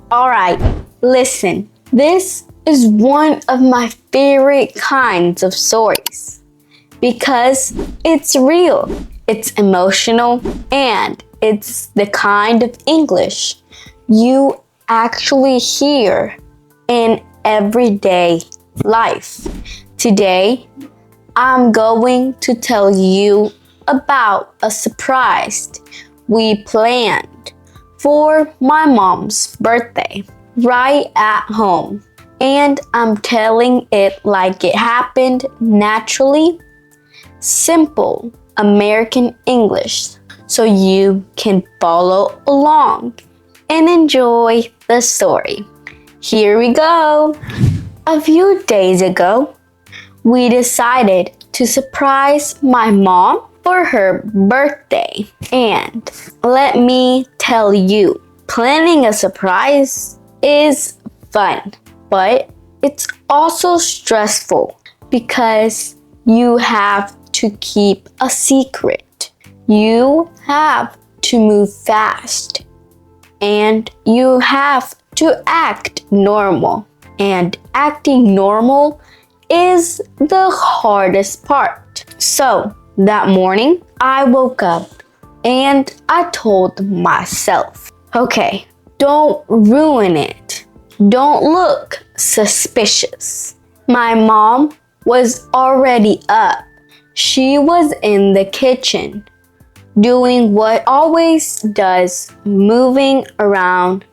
Alright, listen. This is one of my favorite kinds of stories because it's real, it's emotional, and it's the kind of English you actually hear in everyday life. Today, I'm going to tell you about a surprise we planned for my mom's birthday right at home. And I'm telling it like it happened naturally, simple American English, so you can follow along and enjoy the story. Here we go. A few days ago, we decided to surprise my mom for her birthday. And let me tell you, planning a surprise is fun, but it's also stressful because you have to keep a secret. You have to move fast and you have to act normal. And acting normal is the hardest part. So that morning, I woke up and I told myself, okay, don't ruin it. Don't look suspicious. My mom was already up. She was in the kitchen doing what always does, moving around,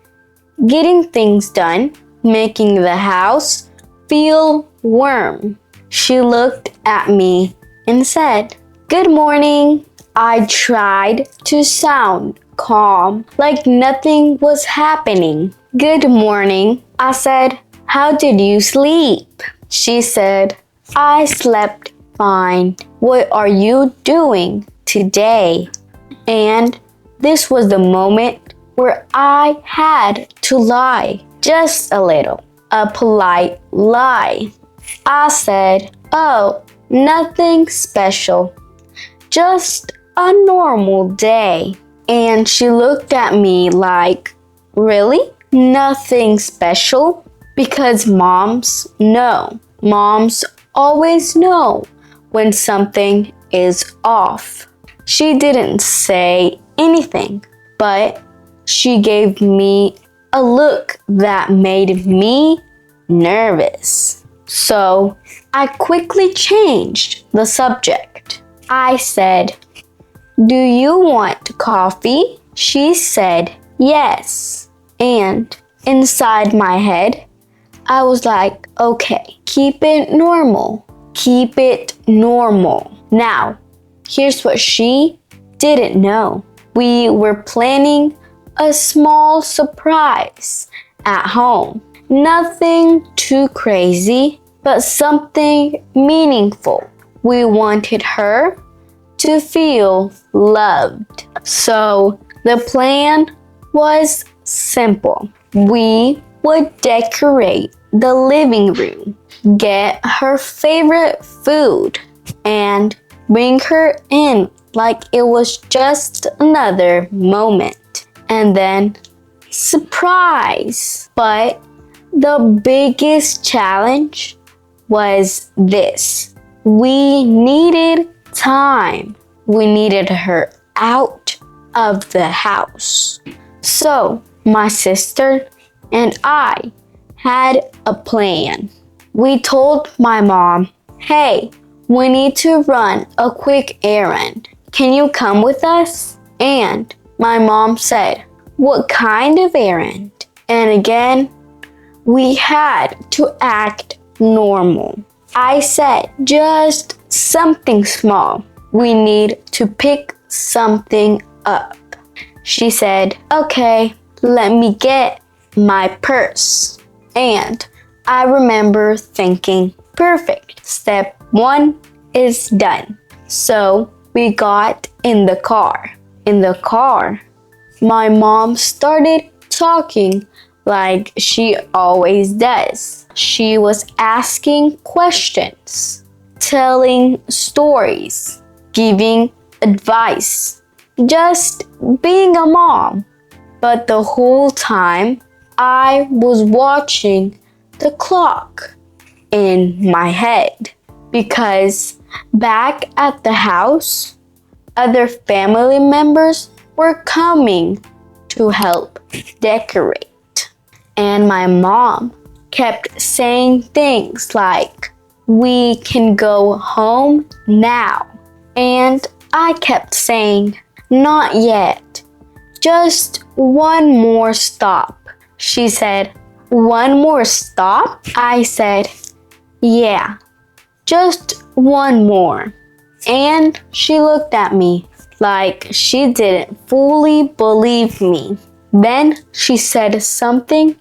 getting things done, making the house feel warm. She looked at me and said, "Good morning." I tried to sound calm, like nothing was happening. "Good morning," I said. "How did you sleep?" She said, "I slept fine. What are you doing today?" And this was the moment where I had to lie, just a little, a polite lie. I said, "Oh, nothing special, just a normal day." And she looked at me like, "Really? Nothing special?" Because moms know. Moms always know when something is off. She didn't say anything, but she gave me a look that made me nervous. So I quickly changed the subject. I said, "Do you want coffee?" She said, "Yes." And inside my head, I was like, okay, keep it normal. Keep it normal. Now, here's what she didn't know. We were planning a small surprise at home. Nothing too crazy, but something meaningful. We wanted her to feel loved. So the plan was simple. We would decorate the living room, get her favorite food, and bring her in like it was just another moment. And then, surprise! But the biggest challenge was this. We needed time. We needed her out of the house. So, my sister and I had a plan. We told my mom, "Hey, we need to run a quick errand. Can you come with us?" And my mom said, "What kind of errand?" And again, we had to act normal. I said, "Just something small. We need to pick something up." She said, "Okay, let me get my purse." And I remember thinking, perfect, step 1 is done. So we got in the car. In the car, my mom started talking like she always does. She was asking questions, telling stories, giving advice, just being a mom. But the whole time, I was watching the clock in my head because back at the house, other family members were coming to help decorate. And my mom kept saying things like, "We can go home now." And I kept saying, "Not yet. Just one more stop." She said, "One more stop?" I said, "Yeah, just one more." And she looked at me like she didn't fully believe me. Then she said something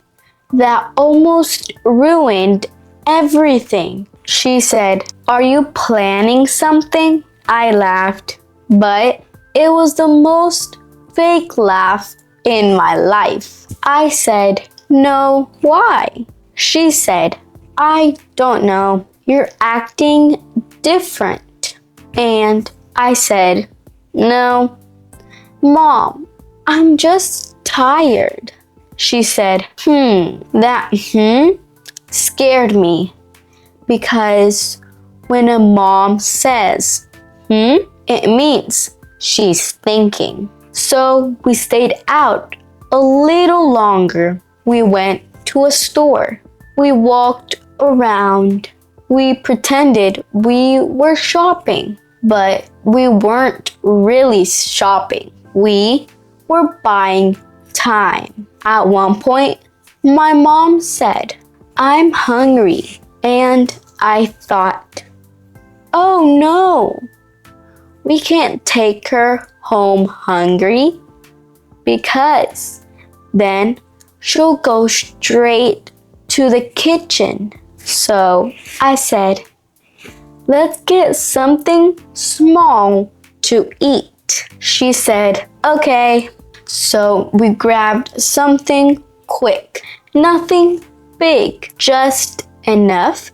that almost ruined everything. She said, "Are you planning something?" I laughed, but it was the most fake laugh in my life. I said, "No, why?" She said, "I don't know. You're acting different." And I said, "No, Mom, I'm just tired." She said, that scared me because when a mom says, it means she's thinking. So we stayed out a little longer. We went to a store. We walked around. We pretended we were shopping, but we weren't really shopping. We were buying time. At one point, my mom said, "I'm hungry." And I thought, "Oh no, we can't take her home hungry because then she'll go straight to the kitchen." So I said, "Let's get something small to eat." She said, "Okay." So we grabbed something quick, nothing big, just enough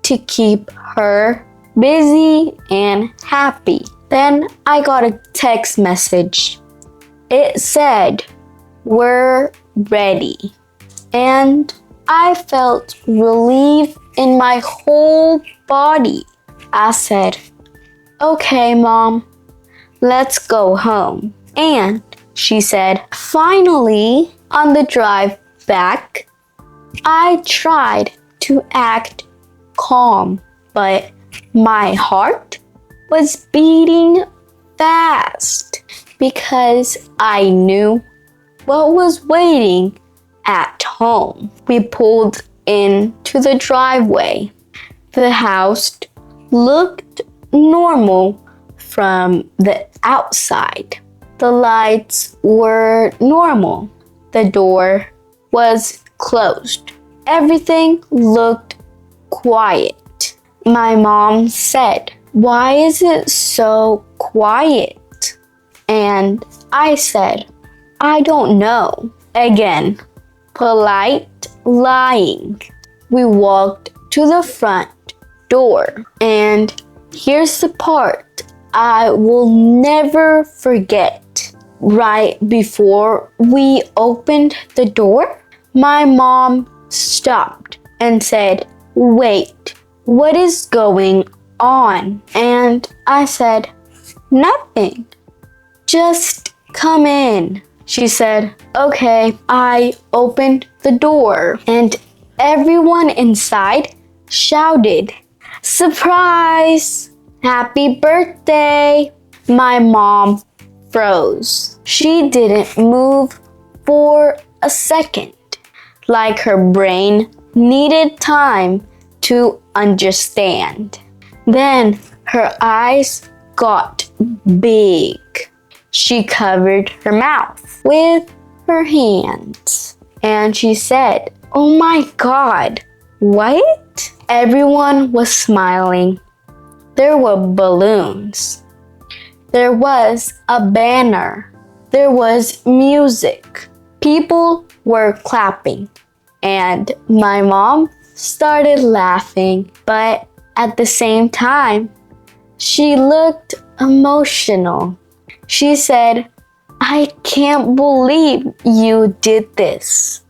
to keep her busy and happy. Then I got a text message. It said, "We're ready." And I felt relief in my whole body. I said, "Okay, Mom, let's go home." And she said, finally, on the drive back, I tried to act calm, but my heart was beating fast because I knew what was waiting at home. We pulled into the driveway. The house looked normal from the outside. The lights were normal. The door was closed. Everything looked quiet. My mom said, "Why is it so quiet?" And I said, "I don't know." Again, polite lying. We walked to the front door, and here's the part I will never forget. Right before we opened the door, my mom stopped and said, "Wait, what is going on?" And I said, "Nothing. Just come in." She said, "Okay." I opened the door and everyone inside shouted, "Surprise! Happy birthday!" My mom froze. She didn't move for a second, like her brain needed time to understand. Then her eyes got big. She covered her mouth with her hands and she said, "Oh my God, what?" Everyone was smiling. There were balloons. There was a banner. There was music. People were clapping. And my mom started laughing, but at the same time, she looked emotional. She said, "I can't believe you did this."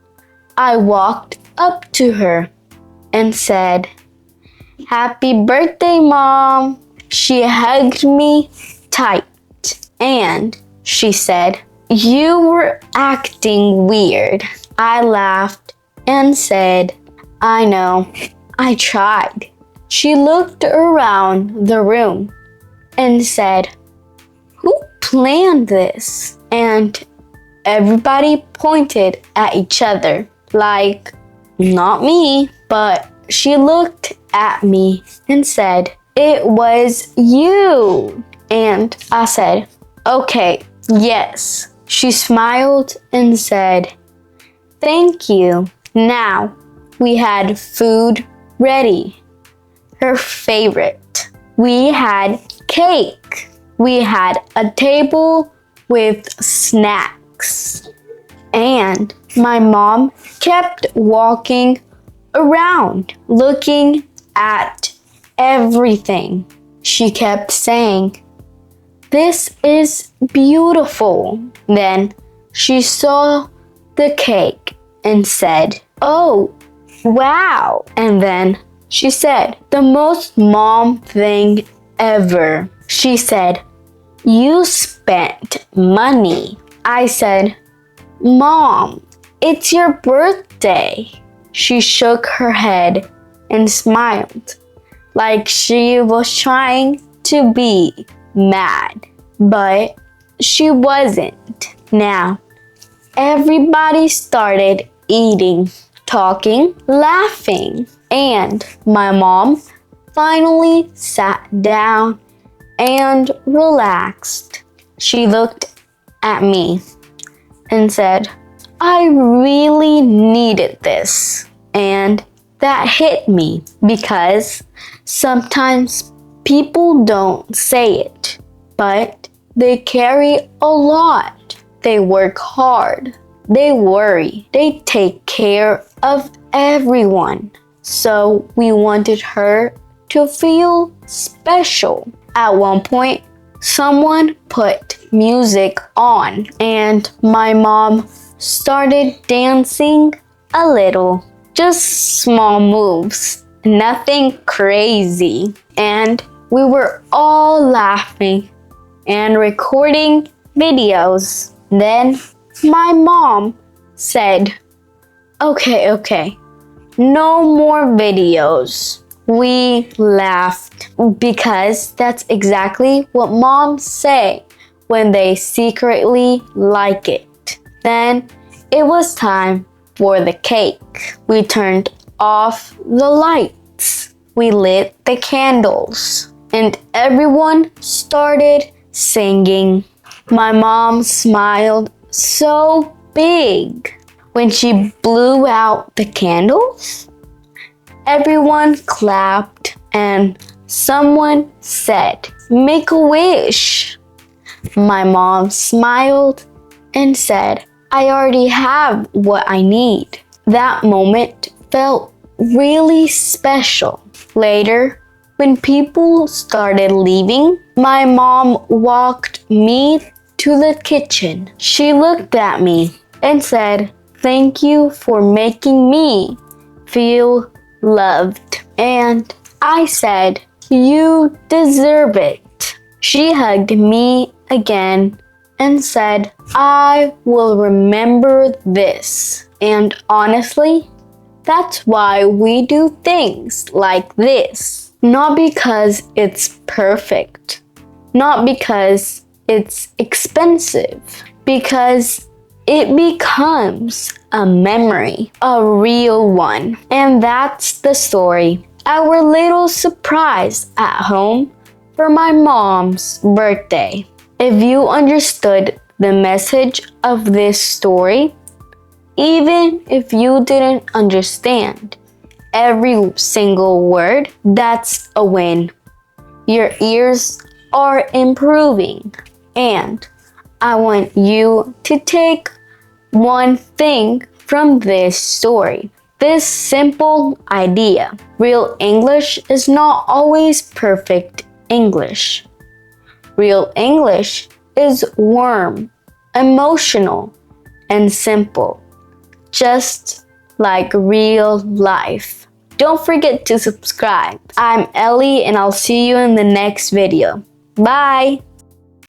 I walked up to her and said, "Happy birthday, Mom." She hugged me tight and she said, "You were acting weird." I laughed and said, "I know, I tried." She looked around the room and said, "Who planned this?" And everybody pointed at each other like, "Not me." But she looked at me and said, "It was you." And I said, "Okay, yes." She smiled and said, "Thank you." Now we had food ready, her favorite. We had cake. We had a table with snacks. And my mom kept walking around, looking at everything. She kept saying, "This is beautiful." Then she saw the cake and said, "Oh, wow." And then she said, "The most mom thing ever." She said, "You spent money." I said, "Mom, it's your birthday." She shook her head and smiled, like she was trying to be mad, but she wasn't. Now, everybody started eating, talking, laughing, and my mom finally sat down and relaxed. She looked at me and said, "I really needed this." And that hit me because sometimes people don't say it, but they carry a lot. They work hard. They worry. They take care of everyone. So we wanted her to feel special. At one point, someone put music on and my mom started dancing a little. Just small moves, nothing crazy. And we were all laughing and recording videos. Then my mom said, Okay, no more videos." We laughed because that's exactly what moms say when they secretly like it. Then it was time for the cake. We turned off the lights. We lit the candles and everyone started singing. My mom smiled so big when she blew out the candles. Everyone clapped and someone said, "Make a wish." My mom smiled and said, "I already have what I need." That moment felt really special. Later, when people started leaving, my mom walked me to the kitchen. She looked at me and said, "Thank you for making me feel loved." And I said, "You deserve it." She hugged me again and said, "I will remember this." And honestly, that's why we do things like this. Not because it's perfect, not because it's expensive, because it becomes a memory, a real one. And that's the story. Our little surprise at home for my mom's birthday. If you understood the message of this story, even if you didn't understand every single word, that's a win. Your ears are improving. And I want you to take one thing from this story. This simple idea. Real English is not always perfect English. Real English is warm, emotional, and simple. Just like real life. Don't forget to subscribe. I'm Ellie and I'll see you in the next video. Bye!